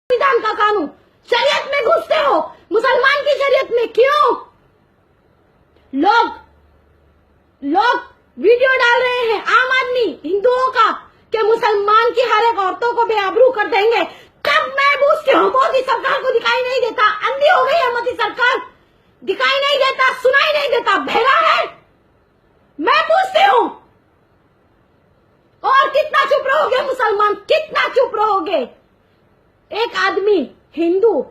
संविधान का कानून, शरीयत में घुसते हो, मुसलमान की शरीयत में क्यों? लोग वीडियो डाल रहे हैं आम आदमी हिंदुओं का कि मुसलमान की हर एक औरतों को बेआबरू कर देंगे। कब मैं पूछती हूँ, मोदी सरकार को दिखाई नहीं देता? अंधी हो गई है मोदी सरकार? दिखाई नहीं देता, सुनाई नहीं देता, बहरा है? मैं पूछती हूँ, और कितना चुप रहोगे मुसलमान, कितना चुप रहोगे? एक आदमी हिंदू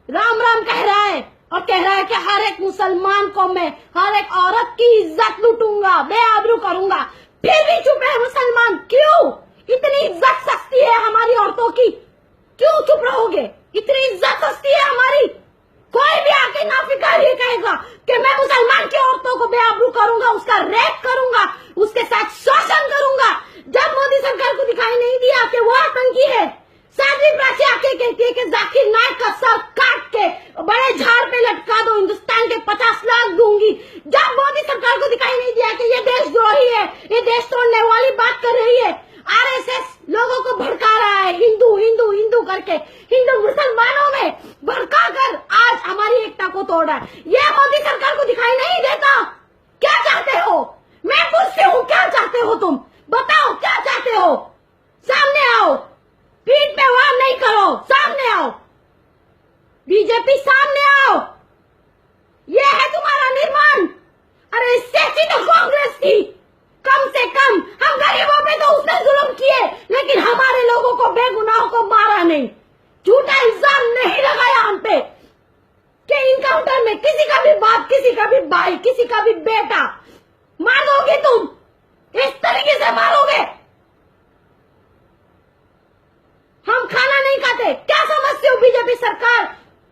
राम राम कह रहा है और कह रहा है कि हर एक मुसलमान को मैं, हर एक औरत की इज्जत लूटूंगा, बेआबरू करूंगा, फिर भी चुप है मुसलमान। क्यों? इतनी इज्जत सस्ती है हमारी औरतों की, क्यों चुप रहोगे? इतनी इज्जत सस्ती है हमारी। कोई भी आके नाफिकार ये कहेगा कि मैं मुसलमान की औरतों को बेआबरू करूंगा, उसका रेप करूंगा, उसके साथ शोषण करूंगा। जब मोदी सरकार को दिखाई नहीं दिया कि वो आतंकी है, साध्वी प्राची आके कहती है कि जाकिर नाइक का सर काट के बड़े झाड़ पे लटका दो, हिंदुस्तान के 50 लाख दूंगी। जब मोदी सरकार को दिखाई नहीं दिया कि ये देशद्रोही है, ये देश तोड़ने वाली बात कर रही है, आरएसएस लोगों को भड़का रहा है हिंदू हिंदू हिंदू करके, हिंदू मुसलमानों में भड़का कर आज हमारी एकता को तोड़ रहा है। ये मोदी सरकार को दिखाई नहीं देता। क्या चाहते हो? मैं पूछती हूँ, क्या चाहते हो तुम? बताओ क्या चाहते हो? सामने आओ, पीठ पे वार नहीं करो, सामने आओ, बीजेपी सामने आओ। ये है तुम्हारा निर्माण। अरे इससे अच्छी तो कांग्रेस थी। कम से कम हम गरीबों पे तो उसने जुल्म किए, लेकिन हमारे लोगों को, बेगुनाहों को मारा नहीं, झूठा इल्जाम नहीं लगाया हम पे कि इनकाउंटर में किसी का भी बाप, किसी का भी भाई, किसी का भी बेटा मार दोगे तुम, इस तरीके से मारोगे। हम खाना नहीं खाते, क्या समझते हो बीजेपी सरकार?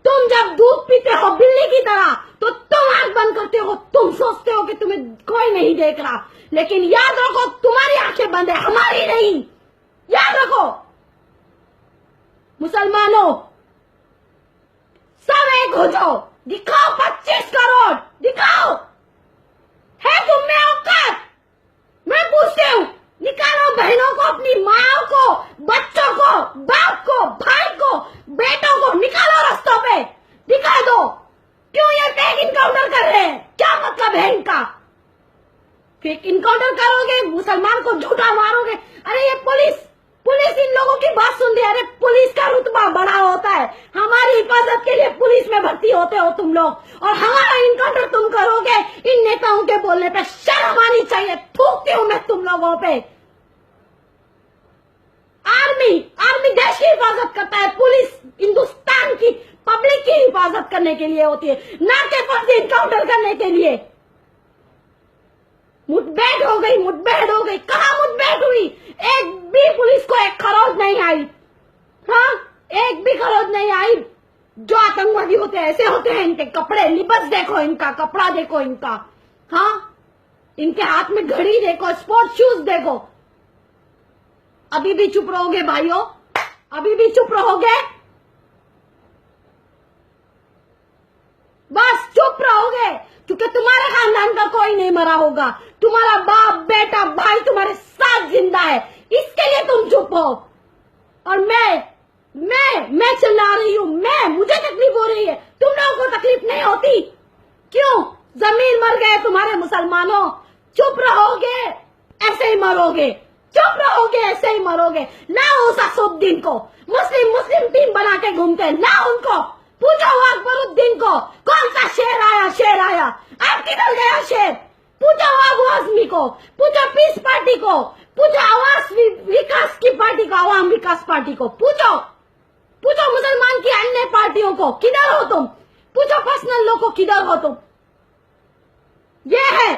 तुम जब दूध पीते हो बिल्ली की तरह तो तुम आंख बंद करते हो, तुम सोचते हो कि तुम्हें कोई नहीं देख रहा, लेकिन याद रखो तुम्हारी आंखें बंद है, हमारी नहीं। याद रखो मुसलमानों, सब एक हो जाओ, दिखाओ 25 करोड़, दिखाओ है तुम में औकात। मैं पूछती हूँ, निकालो बहनों को, अपनी माँ को, बच्चों को, बाप को, भाई को, बेटों को निकालो रास्तों पे, दिखा दो। क्यों ये फेक इनकाउंटर कर रहे हैं? क्या मतलब है इनका? फेक इनकाउंटर करोगे, मुसलमान को झूठा मारोगे। अरे ये पुलिस इन लोगों की बात सुन रही है। अरे पुलिस का रुतबा बड़ा होता है, हमारी हिफाजत के लिए पुलिस में भर्ती होते हो तुम लोग, और हमारा इनकाउंटर तुम करोगे। इन नेताओं के बोलने पे शर्म आनी चाहिए। थूकती हूं मैं तुम लोगों पे। आर्मी देश की हिफाजत करता है, पुलिस हिंदुस्तान की पब्लिक की हिफाजत करने के लिए होती है, ना कि फर्जी इनकाउंटर करने के लिए। मुठभेड़ हो गई। कहाँ मुठभेड़ हुई? एक भी पुलिस को एक खरोच नहीं आई। हाँ, एक भी खरोच नहीं आई। जो आतंकवादी होते हैं ऐसे होते हैं, इनके कपड़े, लिबास देखो, इनका कपड़ा देखो, इनका, हाँ, इनके हाथ में घड़ी देखो, स्पोर्ट्स शूज देखो। अभी भी चुप रहोगे भाइयों? अभी भी चुप रहोगे? बस चुप रहोगे, क्योंकि तुम्हारे खानदान का कोई नहीं मरा होगा, तुम्हारा बाप, बेटा, भाई तुम्हारे साथ जिंदा है, इसके लिए तुम चुप हो। और मैं चिल्ला रही हूँ, मुझे तकलीफ हो रही है, तुम लोगों को तकलीफ नहीं होती? क्यों? जमीन मर गए तुम्हारे मुसलमानों। चुप रहोगे ऐसे ही मरोगे, चुप रहोगे ऐसे ही मरोगे। लाओ उस असुद्दीन को, मुस्लिम टीम बना के घूमते हैं, लाओ उनको, पूछो अकबरुद्दीन को, कौन सा शेर आया, अब किधर गया शेर? पूछो अबू आजमी को, पूछो पीस पार्टी को, पूछो आवाज विकास की पार्टी को, आवाम विकास पार्टी को, पूछो मुसलमान की अन्य पार्टियों को, किधर हो तुम? पूछो पर्सनल लोग को, किधर हो तुम? ये है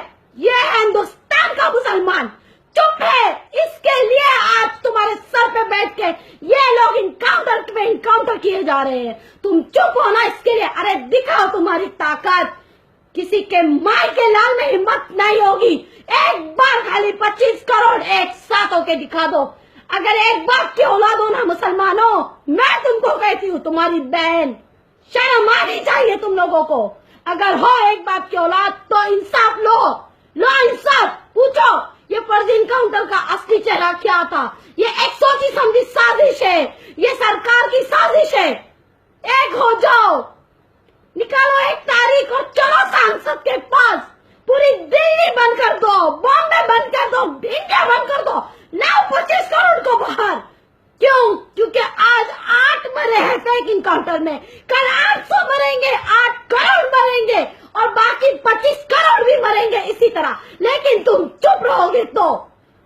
हिंदुस्तान का मुसलमान, चुप है। इसके लिए आज तुम्हारे सर पे बैठ के ये लोग इनकाउंटर किए जा रहे हैं। तुम चुप हो ना इसके लिए। अरे दिखाओ तुम्हारी ताकत, किसी के माई के लाल में हिम्मत नहीं होगी। एक बार खाली 25 करोड़ एक साथ होके दिखा दो। अगर एक बाप की औलाद हो ना मुसलमानों, मैं तुमको कहती हूँ, तुम्हारी बहन, शर्म आनी चाहिए तुम लोगों को। अगर हो एक बाप की औलाद तो इंसाफ लो इंसाफ। पूछो ये फर्जी इनकाउंटर का असली चेहरा क्या था? ये एक सोची समझी साजिश है, ये सरकार की साजिश इनकाउंटर में। कल 800 मरेंगे, 8 करोड़ मरेंगे और बाकी 25 करोड़ भी मरेंगे इसी तरह, लेकिन तुम चुप रहोगे तो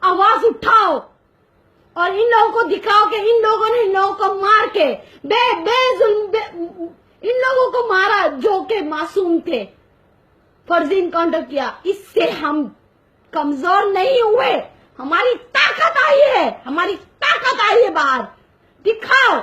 आवाज उठाओ और इन लोगों को दिखाओ कि इन लोगों ने इन लोगों को मार के इन लोगों को मारा जो के मासूम थे, फर्जी इनकाउंटर किया। इससे हम कमजोर नहीं हुए, हमारी ताकत आई है, हमारी ताकत आई है बाहर। दिखाओ।